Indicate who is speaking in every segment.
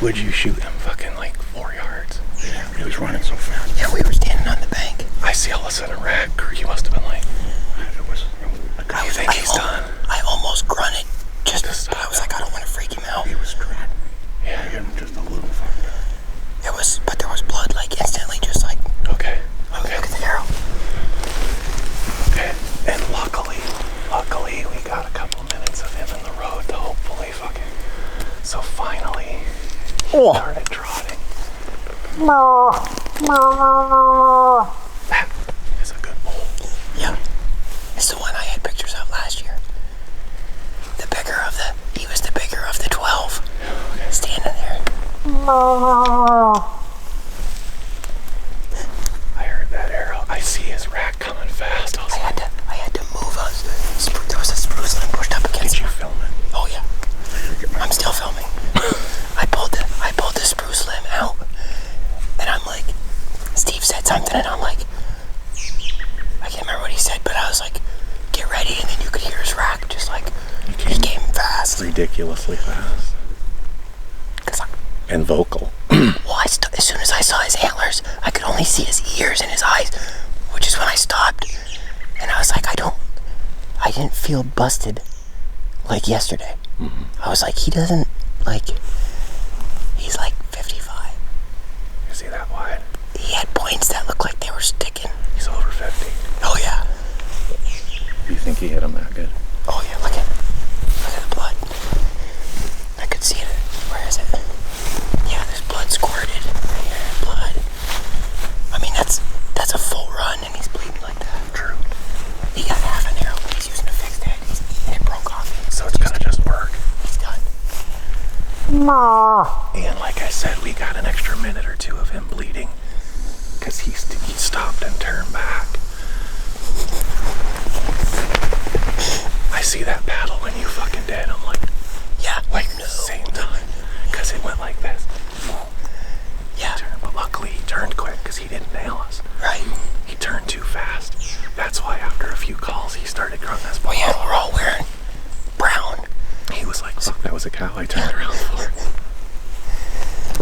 Speaker 1: Would you shoot him fucking like 4 yards? Yeah, he was running so fast. Yeah, we were standing on the bank. I see all of a sudden rat. He must have been like, I think he's done. I almost grunted just but I was like, I don't want to freak him out.
Speaker 2: He was trapped.
Speaker 1: Yeah,
Speaker 2: I hit him just a little fucked up.
Speaker 1: It was, but there was blood like instantly, just like. Okay. Look at the arrow. Okay, and luckily, we got a couple minutes of him in the road to hopefully fucking. So finally, he started trotting. That is a good bull. Yeah, it's the one I had pictures of last year. He was the bigger of the 12. Okay. Standing there. I heard that arrow. I see his rack coming fast. I had to move us. There was a spruce limb pushed up against. Did you film it? Oh yeah. I'm still filming. I pulled the spruce limb out, and I'm like, Steve said something, and I'm like, I can't remember what he said, but I was like, get ready, and then you could hear his rack just like, he came fast. Ridiculously fast. And vocal. Well, as soon as I saw his antlers, I could only see his ears and his eyes, which is when I stopped, and I was like, I didn't feel busted like yesterday. Mm-hmm. I was like, he doesn't, like, he's like 55. Is he that wide? He had points that looked like they were sticking. He's over 50. Oh yeah.
Speaker 2: Do you think he hit him that good?
Speaker 1: Oh yeah, look at the blood. I could see it. Where is it? Yeah, there's blood squirted. Right here, blood. I mean, that's a full run, and he's bleeding like that. True. He got half an arrow, but he's using a fixed head. It broke off. So it's gonna just work. He's done. And like I said, we got an extra minute or two of him bleeding, because he stopped and turned back. I see that paddle when you fucking did. I'm like, yeah, like no. Same time, because it went like this. Yeah. But luckily he turned quick because he didn't nail us. Right. He turned too fast. That's why after a few calls he started grunting this. Oh yeah, we're all wearing brown. He was like, fuck, that was a cow I turned around for.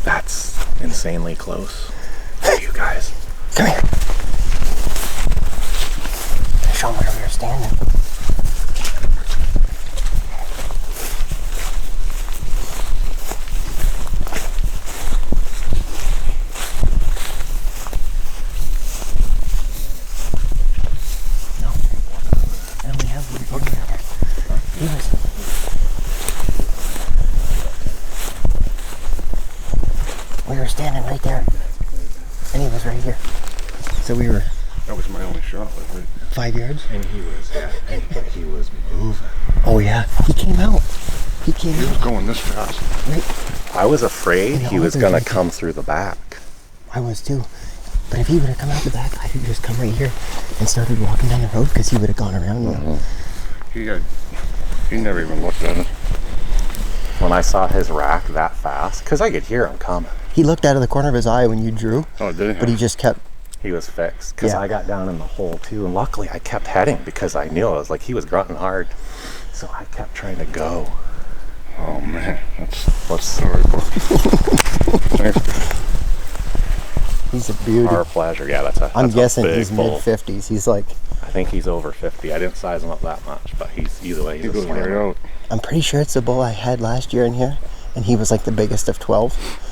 Speaker 1: That's insanely close for you guys. Come here. Show them where we were standing. right there. And he was right here. So we were...
Speaker 3: That was my only shot, like right there.
Speaker 1: 5 yards?
Speaker 2: And he was moving.
Speaker 1: Oh yeah, he came out. He
Speaker 3: was going this fast.
Speaker 1: Right.
Speaker 2: I was afraid he was going
Speaker 1: right
Speaker 2: to come through the back.
Speaker 1: I was too. But if he would have come out the back, I could just come right here and started walking down the road because he would have gone around, you know.
Speaker 3: He never even looked at it.
Speaker 2: When I saw his rack that fast, because I could hear him coming.
Speaker 1: He looked out of the corner of his eye when you drew.
Speaker 3: Oh, did he?
Speaker 1: But he just kept...
Speaker 2: He was fixed because
Speaker 1: Yeah.
Speaker 2: I got down in the hole too, and luckily I kept heading because I knew I was like he was grunting hard, so I kept trying to go.
Speaker 3: Oh man, that's sorry, bro. Thanks.
Speaker 1: He's a beauty.
Speaker 2: Our pleasure. Yeah, that's a.
Speaker 1: I'm
Speaker 2: that's
Speaker 1: guessing
Speaker 2: a big
Speaker 1: he's
Speaker 2: bull.
Speaker 1: mid-50s. He's like...
Speaker 2: I think he's over 50. I didn't size him up that much, but he's either way. He's
Speaker 3: He
Speaker 2: a
Speaker 3: goes right
Speaker 2: slammer.
Speaker 3: out.
Speaker 1: I'm pretty sure it's the bull I had last year in here, and he was like the biggest of 12.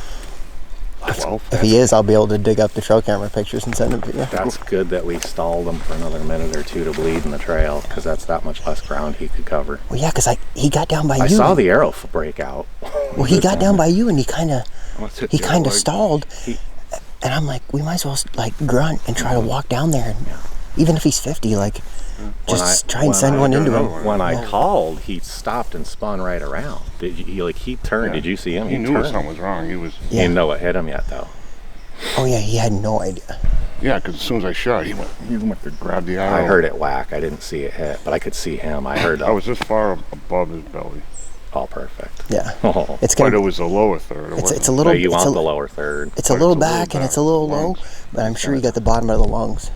Speaker 3: Well,
Speaker 1: If he is, I'll be able to dig up the trail camera pictures and send them to you.
Speaker 2: That's good that we stalled him for another minute or two to bleed in the trail because that's that much less ground he could cover.
Speaker 1: Well, yeah, because he got down by you.
Speaker 2: I saw the arrow break out.
Speaker 1: Well, he got down by you, and he kind of
Speaker 3: he
Speaker 1: stalled. And I'm like, we might as well like grunt and try to walk down there, and even if he's 50, like just try and send one into him.
Speaker 2: When I called, he stopped and spun right around. He turned?
Speaker 3: Yeah.
Speaker 2: Did you see him?
Speaker 3: He knew
Speaker 2: turned.
Speaker 3: something was wrong.
Speaker 2: He didn't know what hit him yet, though.
Speaker 1: Oh yeah, he had no idea.
Speaker 3: Yeah, because as soon as I shot, he went to grab the arrow.
Speaker 2: I heard it whack. I didn't see it hit, but I could see him. I heard.
Speaker 3: I was this far above his belly.
Speaker 2: All perfect.
Speaker 1: Yeah,
Speaker 2: Oh.
Speaker 1: it's
Speaker 3: But
Speaker 1: gonna.
Speaker 3: it was the lower third.
Speaker 1: It's a little.
Speaker 2: No, you
Speaker 1: it's
Speaker 2: want
Speaker 1: a,
Speaker 2: the lower third.
Speaker 1: It's a little back and it's a little low,
Speaker 3: lungs.
Speaker 1: but I'm sure you got the bottom of the lungs.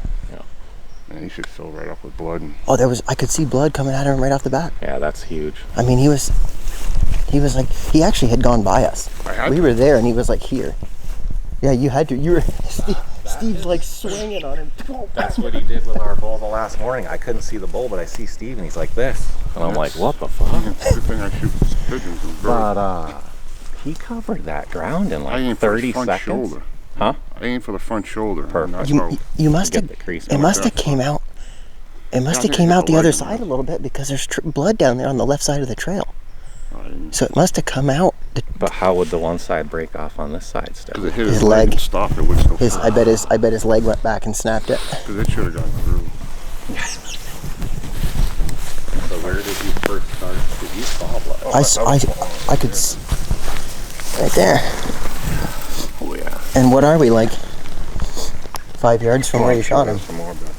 Speaker 3: And he should fill right up with blood. And
Speaker 1: Oh, I could see blood coming out of him right off the bat.
Speaker 2: Yeah, that's huge.
Speaker 1: I mean, he was like, he actually had gone by us. We were there, and he was like here. Yeah, you had to. You were. Steve's like swinging on him.
Speaker 2: That's what he did with our bull the last morning. I couldn't see the bull, but I see Steve, and he's like this, and I'm like, what the fuck?
Speaker 3: good thing I shoot pigeons and birds.
Speaker 2: But he covered that ground in
Speaker 3: I
Speaker 2: like
Speaker 3: aim for
Speaker 2: 30
Speaker 3: the front
Speaker 2: seconds.
Speaker 3: shoulder.
Speaker 2: Huh?
Speaker 3: I aim for the front shoulder.
Speaker 2: Perfect.
Speaker 3: That's
Speaker 1: You must
Speaker 2: Get
Speaker 1: have.
Speaker 2: the crease
Speaker 1: It
Speaker 2: going.
Speaker 1: must have came out. It must have
Speaker 3: I
Speaker 1: came
Speaker 3: hit
Speaker 1: out
Speaker 3: the
Speaker 1: the other
Speaker 3: leg.
Speaker 1: side a little bit because there's blood down there on the left side of the trail.
Speaker 3: Because
Speaker 1: So it must have come out.
Speaker 2: But how would the one side break off on this side still?
Speaker 3: it hit
Speaker 1: His
Speaker 3: his
Speaker 1: leg.
Speaker 3: leg and stopped it. Would still
Speaker 1: I bet his leg went back and snapped it.
Speaker 3: Because it should have gone through.
Speaker 2: So where did you first start? Did you saw blood?
Speaker 1: I could right there.
Speaker 2: Oh yeah.
Speaker 1: And what are we, like 5 yards from where you shot him?
Speaker 3: Some more back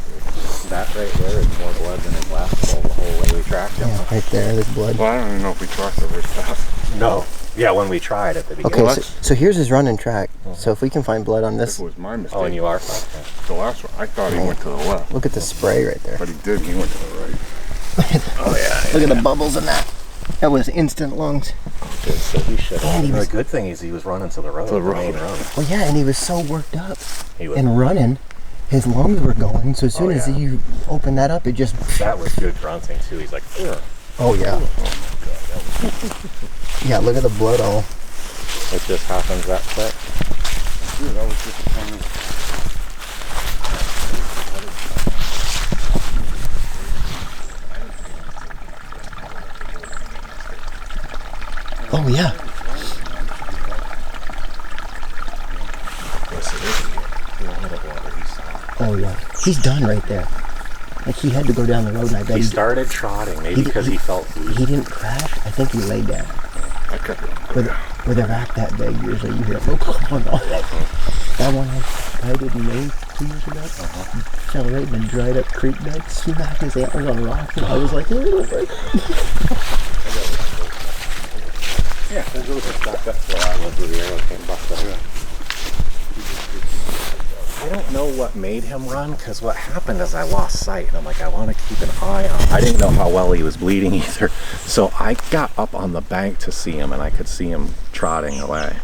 Speaker 2: That right there is more blood than his last bull the whole way we tracked him.
Speaker 1: Yeah, right there, there's blood.
Speaker 3: there. Well, I don't even know if we tracked it very fast.
Speaker 2: No. Yeah, when we tried at the beginning.
Speaker 1: Okay,
Speaker 3: Well,
Speaker 1: so here's his running track. So if we can find blood on
Speaker 3: This
Speaker 1: this,
Speaker 3: was my mistake.
Speaker 2: Oh, and you are?
Speaker 3: The last one, I thought he went to the left.
Speaker 1: look at the spray right there.
Speaker 3: But he didn't. He went to the right.
Speaker 2: Oh yeah.
Speaker 1: Look at the bubbles in that. That was instant lungs.
Speaker 2: Good, so he should.
Speaker 1: And he was-
Speaker 2: the good thing is he was running to the road.
Speaker 3: To the road.
Speaker 2: main road.
Speaker 1: Well, yeah, and he was so worked up
Speaker 2: He was.
Speaker 1: and running. His lungs were going. So as soon as
Speaker 2: yeah.
Speaker 1: you open that up, it just.
Speaker 2: That was good grunting too. He's like, ugh.
Speaker 1: Oh yeah. Yeah, look at the blood all.
Speaker 2: It just happens that quick.
Speaker 3: Dude, that was disappointing.
Speaker 1: Oh yeah. Oh yeah. He's done right there. Like he had to go down the road, and I bet
Speaker 2: He started trotting, maybe because he felt weak.
Speaker 1: he didn't crash. I think he laid down.
Speaker 3: I kept it.
Speaker 1: With a rack that big, usually you hear oh no. That one I did in Maine 2 years ago. Fell right in a dried up creek bed, smacked his antlers on a rock, and I was like, oh, break.
Speaker 2: Yeah, there's a little back up where I was where the arrow came busted. Yeah. I don't know what made him run, because what happened is I lost sight, and I'm like, I want to keep an eye on him. I didn't know how well he was bleeding either, so I got up on the bank to see him, and I could see him trotting away.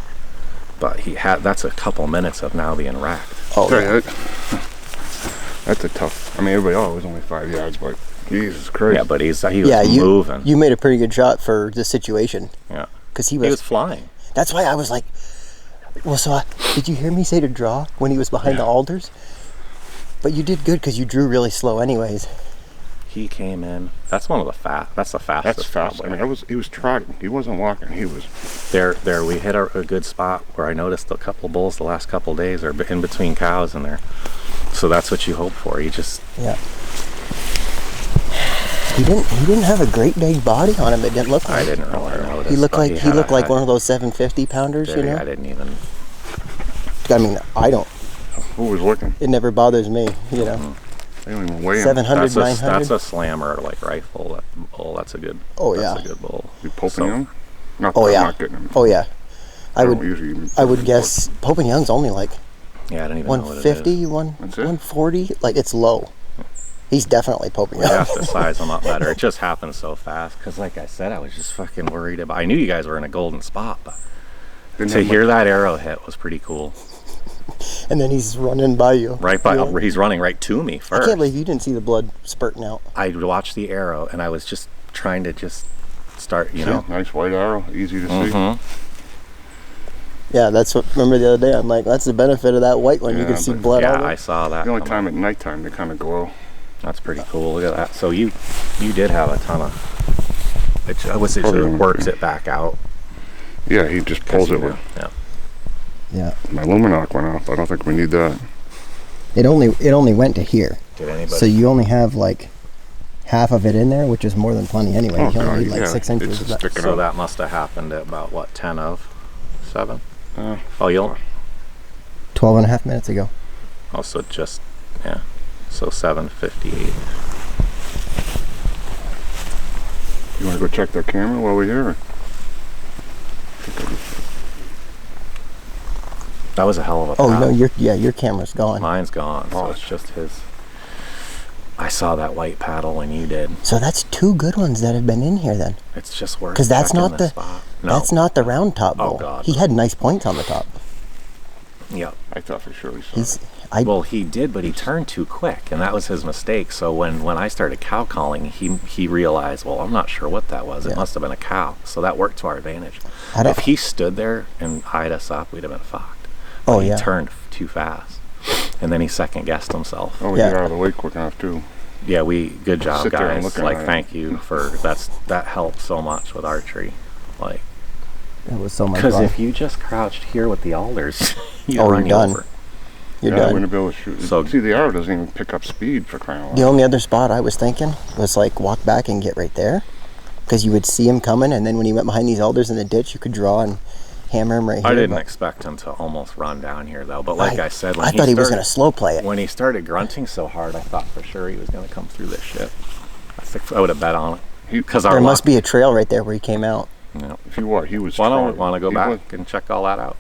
Speaker 2: But that's a couple minutes of now being racked.
Speaker 1: Oh,
Speaker 3: Tell
Speaker 1: yeah.
Speaker 3: you, that's a tough. I mean, everybody, it was only 5 yards, but Jesus Christ.
Speaker 2: Yeah, but he was
Speaker 1: Yeah,
Speaker 2: moving.
Speaker 1: you made a pretty good shot for the situation.
Speaker 2: Yeah.
Speaker 1: Because
Speaker 2: He was flying.
Speaker 1: That's why I was like, well, so did you hear me say to draw when he was behind the alders? But you did good because you drew really slow anyways.
Speaker 2: he came in. That's one of the that's the fastest.
Speaker 3: That's fast. I mean, he was trotting. He wasn't walking. He was.
Speaker 2: There. We hit a good spot where I noticed a couple bulls the last couple days are in between cows in there. So that's what you hope for. You just.
Speaker 1: Yeah. He didn't have a great big body on him. It didn't look like.
Speaker 2: I didn't really notice.
Speaker 1: He looked like one of those 750 pounders, you know.
Speaker 2: I didn't even.
Speaker 1: I mean, I don't.
Speaker 3: Who was looking?
Speaker 1: It never bothers me, you know.
Speaker 3: They don't even weigh him.
Speaker 1: 700, 900.
Speaker 2: That's a slammer like rifle. That's a good.
Speaker 1: Oh yeah.
Speaker 2: That's a good bull.
Speaker 3: You poking him? Not,
Speaker 1: oh yeah.
Speaker 3: I'm not getting him.
Speaker 1: Oh yeah. I
Speaker 3: would
Speaker 1: would guess Pope and Young's only like.
Speaker 2: Yeah, I don't even
Speaker 1: 150,
Speaker 2: know what it is.
Speaker 1: 140. Like it's low. He's definitely Pope and
Speaker 2: We
Speaker 1: Young.
Speaker 2: have to size him up better. It just happened so fast. Because like I said, I was just fucking worried about. I knew you guys were in a golden spot, but to hear that arrow hit was pretty cool.
Speaker 1: And then he's running by you.
Speaker 2: Right by, he's running right to me first.
Speaker 1: I can't believe you didn't see the blood spurting out.
Speaker 2: I watched the arrow, and I was just trying to start, you know.
Speaker 3: Nice white arrow, easy to see.
Speaker 1: Yeah, that's what. Remember the other day? I'm like, that's the benefit of that white one. You can see blood.
Speaker 2: Yeah,
Speaker 1: all
Speaker 2: I saw that.
Speaker 3: The only time at nighttime they kind of glow.
Speaker 2: That's pretty cool. Look at that. So you did have a ton of. I would say it works it back out.
Speaker 3: Yeah, he just pulls it with.
Speaker 2: Yeah.
Speaker 1: Yeah.
Speaker 3: My luminoc went off. I don't think we need that.
Speaker 1: It only went to here.
Speaker 2: Did anybody?
Speaker 1: So you only have like half of it in there, which is more than plenty anyway.
Speaker 3: Oh,
Speaker 1: you only need like
Speaker 3: yeah.
Speaker 1: 6 inches.
Speaker 2: So that must have happened at about what, 10 of 7? You'll
Speaker 1: 12 and a half minutes ago.
Speaker 2: Oh, so just so 7:58.
Speaker 3: You want to go check that camera while we're here?
Speaker 2: That was a hell of a
Speaker 1: Oh
Speaker 2: paddle.
Speaker 1: no, your camera's gone.
Speaker 2: Mine's gone, so it's just his. I saw that white paddle when you did.
Speaker 1: So that's 2 good ones that have been in here then.
Speaker 2: It's just worth.
Speaker 1: Because that's not the
Speaker 2: spot. No.
Speaker 1: that's not the round top bull.
Speaker 2: Oh God.
Speaker 1: He had nice points on the top.
Speaker 2: Yep.
Speaker 3: I thought for sure he saw it.
Speaker 2: Well, he did, but he turned too quick, and that was his mistake. So when I started cow calling, he realized, well, I'm not sure what that was. It must have been a cow. So that worked to our advantage. If he stood there and eyed us up, we'd have been fucked. But he turned too fast, and then he second guessed himself.
Speaker 3: Oh, we got out of the way quick enough too.
Speaker 2: Yeah, good job, guys. Like,
Speaker 3: at
Speaker 2: thank you for that helped so much with archery. Like,
Speaker 1: it was so much
Speaker 2: because
Speaker 1: fun.
Speaker 2: if you just crouched here with the alders, you'd
Speaker 1: you're
Speaker 2: run you
Speaker 1: done.
Speaker 2: over.
Speaker 1: You're
Speaker 3: I
Speaker 1: done.
Speaker 3: wouldn't be able to shoot.
Speaker 2: So,
Speaker 3: see, the arrow doesn't even pick up speed for crying out loud.
Speaker 1: The only other spot I was thinking was like walk back and get right there, because you would see him coming, and then when he went behind these alders in the ditch, you could draw and hammer him right here.
Speaker 2: I didn't expect him to almost run down here though, but like I said,
Speaker 1: I thought he was going to slow play it.
Speaker 2: When he started grunting so hard, I thought for sure he was going to come through this shit. I would have bet on it. Because
Speaker 1: there must be a trail right there where he came out.
Speaker 2: Yeah.
Speaker 3: If you want, he was.
Speaker 2: Want to go back and check all that out?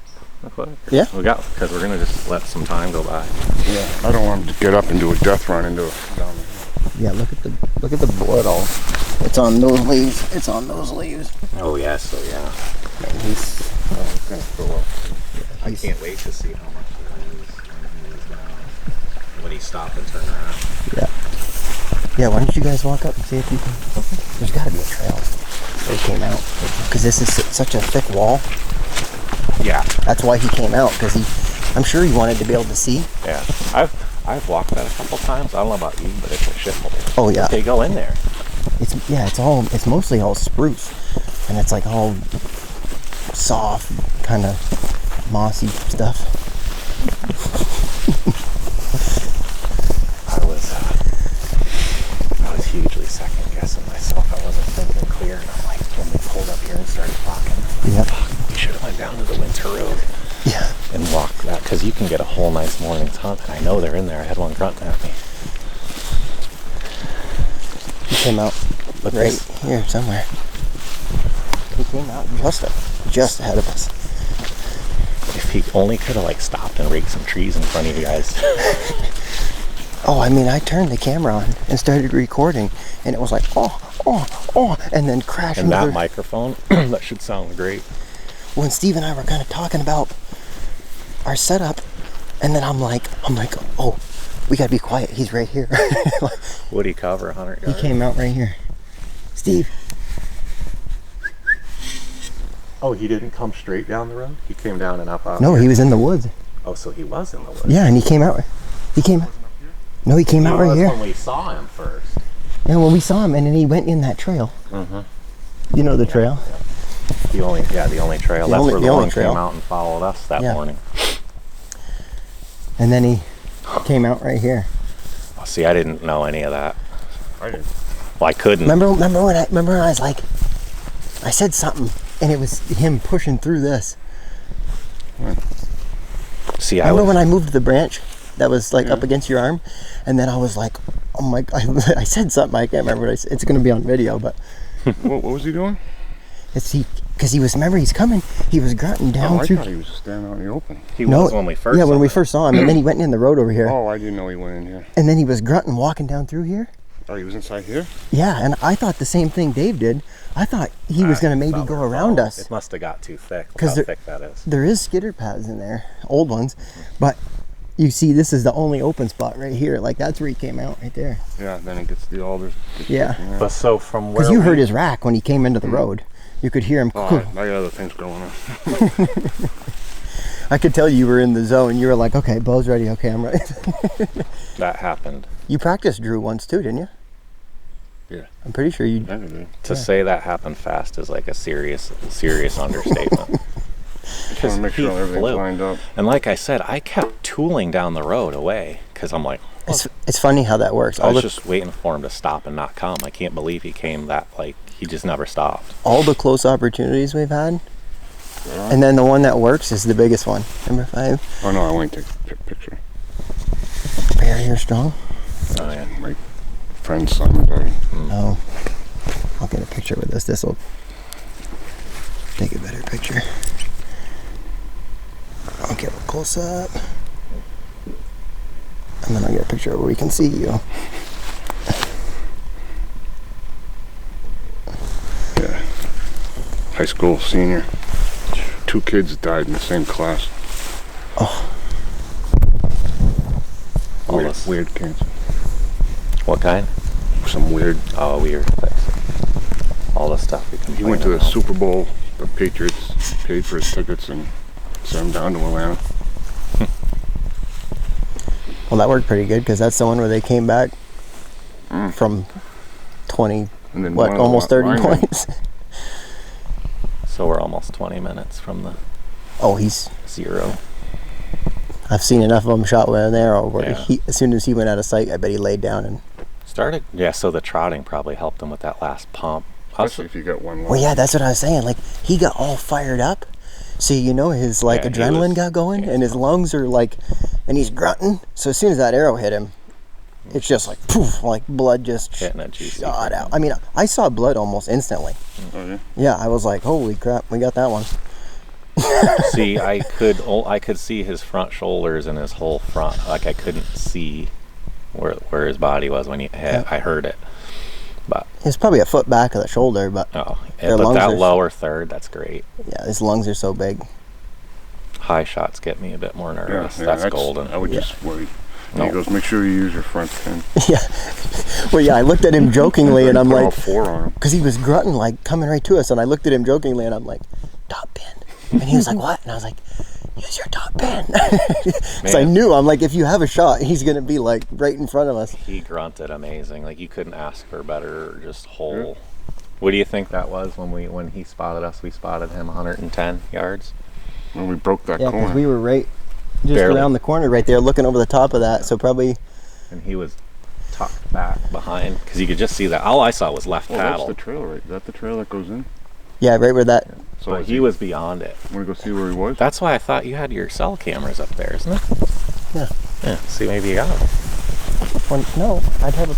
Speaker 1: Yeah.
Speaker 2: Because we're going to just let some time go by.
Speaker 3: Yeah. I don't want him to get up and do a death run into it down there.
Speaker 1: Yeah. Look at the blood all. It's on those leaves. It's on those leaves.
Speaker 2: Oh yes. So yeah.
Speaker 1: And he's
Speaker 3: going to throw up.
Speaker 2: Yeah, I can't wait to see how much there is when he's down. When he stopped and turned around.
Speaker 1: Yeah. Yeah, why don't you guys walk up and see if you can... There's got to be a trail where he came out. Because this is such a thick wall.
Speaker 2: Yeah.
Speaker 1: That's why he came out, because I'm sure he wanted to be able to see.
Speaker 2: Yeah. I've walked that a couple times. I don't know about you, but it's a shithole.
Speaker 1: Oh, yeah.
Speaker 2: Okay, go in there.
Speaker 1: It's mostly all spruce. And it's like all soft, kind of mossy stuff.
Speaker 2: I was hugely second guessing myself. I wasn't thinking clear, and I'm like, when we pulled up here and started talking, we should have went down to the winter road.
Speaker 1: Yeah.
Speaker 2: And walked that, because you can get a whole nice morning's hunt, and I know they're in there. I had one grunting at me.
Speaker 1: He came out right here somewhere. He came out just ahead of us.
Speaker 2: If he only could have stopped and raked some trees in front of you guys.
Speaker 1: Oh, I mean, I turned the camera on and started recording, and it was like, and then crashing.
Speaker 2: And that microphone, that should sound great.
Speaker 1: When Steve and I were kind of talking about our setup, and then I'm like, oh, we gotta be quiet. He's right here.
Speaker 2: Would he cover 100 yards?
Speaker 1: He came out right here. Steve.
Speaker 2: Oh, he didn't come straight down the road? He came down and up out
Speaker 1: No,
Speaker 2: here.
Speaker 1: he was in the woods.
Speaker 2: Oh, so he was in the woods.
Speaker 1: Yeah, and he came out. No, he came out right here.
Speaker 2: When we saw him first.
Speaker 1: And when we saw him, and then he went in that trail. You know the trail?
Speaker 2: The only trail. That's where the one came out and followed us that morning.
Speaker 1: And then he came out right here.
Speaker 2: Oh, see, I didn't know any of that.
Speaker 3: I didn't.
Speaker 2: Well, I couldn't.
Speaker 1: Remember when I was like, I said something, and it was him pushing through this.
Speaker 2: See,
Speaker 1: Remember when I moved the branch that was like up against your arm, and then I was like, oh my! I said something. I can't remember what I said. It's going to be on video, but.
Speaker 3: What was he doing?
Speaker 1: Because he was, remember, he's coming. He was grunting down through.
Speaker 3: I thought he was standing out in the open.
Speaker 2: He was when we first.
Speaker 1: Yeah, when we first saw him, and then he went in the road over here.
Speaker 3: Oh, I didn't know he went in here.
Speaker 1: And then he was grunting, walking down through here.
Speaker 3: Oh, he was inside here?
Speaker 1: Yeah, and I thought the same thing Dave did. I thought he was going to maybe go around us.
Speaker 2: It must have got too thick. Look how thick that is.
Speaker 1: There is skidder pads in there, old ones, but you see, this is the only open spot right here. Like that's where he came out, right there.
Speaker 3: Yeah, then it gets the alders.
Speaker 1: Yeah.
Speaker 2: But so from where?
Speaker 1: Because you heard his rack when he came into the road. You could hear him.
Speaker 3: Oh, I got other things going on.
Speaker 1: I could tell you were in the zone. You were like, okay, Bo's ready. Okay, I'm ready.
Speaker 2: That happened.
Speaker 1: You practiced Drew once too, didn't you?
Speaker 3: Yeah.
Speaker 1: I'm pretty sure you.
Speaker 2: To say that happened fast is like a serious understatement.
Speaker 3: Just want to make sure everything's lined up.
Speaker 2: And like I said, I kept tooling down the road away because I'm like,
Speaker 1: it's funny how that works.
Speaker 2: I was just waiting for him to stop and not come. I can't believe he came that, like, he just never stopped.
Speaker 1: All the close opportunities we've had, and then the one that works is the biggest one. Number 5.
Speaker 3: Oh no, I want to take a picture.
Speaker 1: Barrier strong.
Speaker 3: Oh yeah, my friend's son died.
Speaker 1: Oh, I'll get a picture with this. This will take a better picture. I'll get a close up, and then I'll get a picture where we can see you.
Speaker 3: Yeah, high school senior. 2 kids died in the same class.
Speaker 1: Oh.
Speaker 3: Weird cancer.
Speaker 2: What kind?
Speaker 3: Some weird.
Speaker 2: Oh, weird. All the stuff we can.
Speaker 3: He went to the Super Bowl. The Patriots paid for his tickets and sent him down to Atlanta.
Speaker 1: Well, that worked pretty good because that's the one where they came back from 20,
Speaker 3: and then
Speaker 1: almost 30 points.
Speaker 2: So we're almost 20 minutes from the.
Speaker 1: Oh, he's
Speaker 2: 0.
Speaker 1: I've seen enough of them shot with an arrow where as soon as he went out of sight, I bet he laid down and
Speaker 2: started. Yeah, so the trotting probably helped him with that last pump.
Speaker 3: Especially if you got one lung.
Speaker 1: Well, yeah, that's what I was saying. Like, he got all fired up. See, you know, his adrenaline got going, and his lungs are like, and he's grunting. So as soon as that arrow hit him, it's just like poof, like blood just shot out. I mean, I saw blood almost instantly.
Speaker 3: Oh yeah.
Speaker 1: Yeah, I was like, holy crap, we got that one.
Speaker 2: See, I could see his front shoulders and his whole front. Like I couldn't see where his body was when I heard it. But
Speaker 1: it's probably a foot back of the shoulder, but
Speaker 2: but that lower third, that's great.
Speaker 1: Yeah, his lungs are so big.
Speaker 2: High shots get me a bit more nervous.
Speaker 3: Yeah,
Speaker 2: that's golden.
Speaker 3: I would just worry. And he goes, make sure you use your front pin.
Speaker 1: Yeah. Well, yeah, I looked at him jokingly, and I'm like,
Speaker 3: all 4 on him.
Speaker 1: Because he was grunting, like, coming right to us, and I looked at him jokingly, and I'm like, top pin. And he was like, what? And I was like, use your top pin. So I knew, I'm like, if you have a shot, he's going to be, like, right in front of us.
Speaker 2: He grunted amazing. Like, you couldn't ask for a better just whole. Yeah. What do you think that was when he spotted us? We spotted him 110 yards.
Speaker 3: When we broke that corner.
Speaker 1: Yeah, because we were right just around the corner right there, looking over the top of that. So probably.
Speaker 2: And he was tucked back behind, because you could just see that. All I saw was left paddle.
Speaker 3: That's the trail, right? Is that the trail that goes in?
Speaker 1: Yeah, right where that.
Speaker 2: Yeah. So but he was beyond it.
Speaker 3: Want to go see where he was?
Speaker 2: That's why I thought you had your cell cameras up there, isn't it?
Speaker 1: Yeah.
Speaker 2: Yeah. See, maybe you got them.
Speaker 1: Well, no, I'd have a picture.